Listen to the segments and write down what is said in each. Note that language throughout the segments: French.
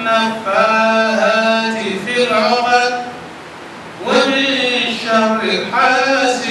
النفاثات في العقد ومن شر حاسد.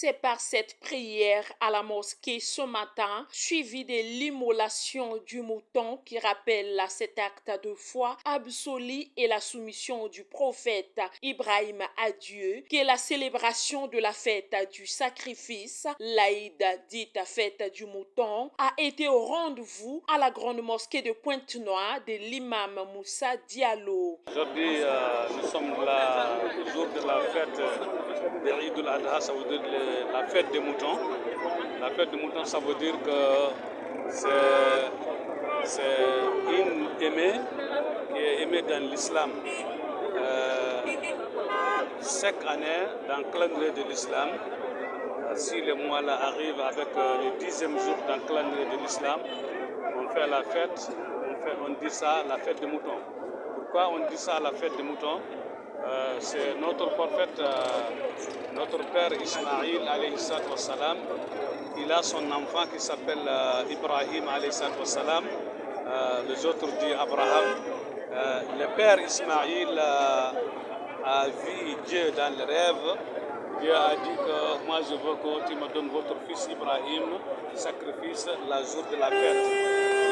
C'est par cette prière à la mosquée ce matin, suivie de l'immolation du mouton qui rappelle cet acte de foi absolu et la soumission du prophète Ibrahim à Dieu, que la célébration de la fête du sacrifice, l'Aïd dite fête du mouton, a été au rendez-vous à la grande mosquée de Pointe-Noire de l'imam Moussa Diallo. Aujourd'hui, nous sommes là le jour de la fête de Eid al-Adha, ça veut dire la fête des moutons. La fête des moutons, ça veut dire que c'est une aimée qui est aimée dans l'islam. Chaque année, dans le calendrier de l'islam, si le mois là arrive avec le 10e jour dans le calendrier de l'islam, on fait la fête, on dit ça la fête des moutons. Pourquoi on dit ça la fête des moutons? C'est notre prophète, notre père Ismaïl alayhi salam. Il a son enfant qui s'appelle Ibrahim alayhi salam. Les autres disent Abraham. Le père Ismaïl a vu Dieu dans le rêve. Dieu a dit que moi je veux que tu me donnes votre fils Ibrahim, sacrifice la jour de la fête.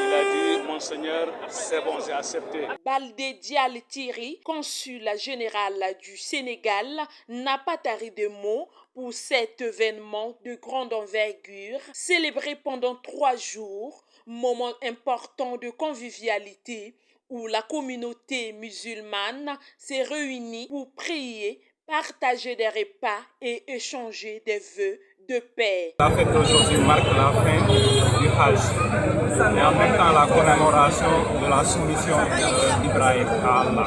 Il a dit, mon Seigneur, c'est bon, j'ai accepté. Baldé Dial Thierry, consul général du Sénégal, n'a pas tari de mots pour cet événement de grande envergure, célébré pendant 3 jours, moment important de convivialité où la communauté musulmane s'est réunie pour prier, partager des repas et échanger des vœux de paix. La fête d'aujourd'hui marque la fin du Hajj et en même temps la commémoration de la soumission d'Ibrahim à Allah.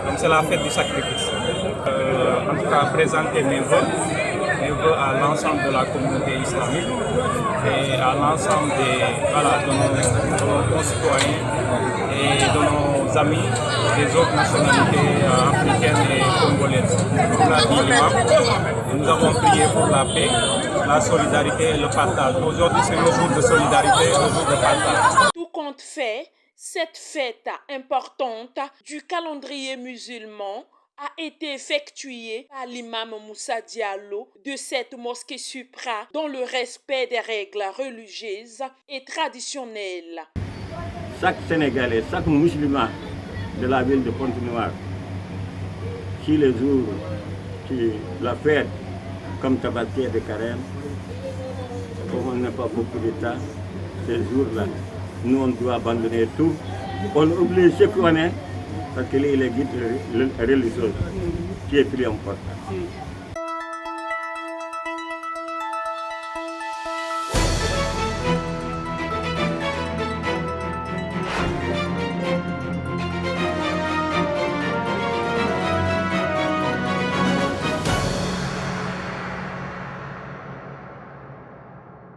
Donc c'est la fête du sacrifice. En tout cas, présenter mes vœux à l'ensemble de la communauté islamique et à l'ensemble de nos concitoyens et de nos amis des autres nationalités africaines et congolaises. Comme l'a dit l'imam, nous avons prié pour la paix, la solidarité et le partage. Aujourd'hui, c'est le jour de solidarité, le jour de partage. Tout compte fait, cette fête importante du calendrier musulman a été effectuée par l'imam Moussa Diallo de cette mosquée supra dans le respect des règles religieuses et traditionnelles. Chaque Sénégalais, chaque musulman de la ville de Pointe-Noire, si les jours qui la fête comme Tabaski de Carême, comme on n'a pas beaucoup de temps, ces jours-là, nous on doit abandonner tout. On oublie ce qu'on est, parce qu'il est le guide religieux qui est plus important.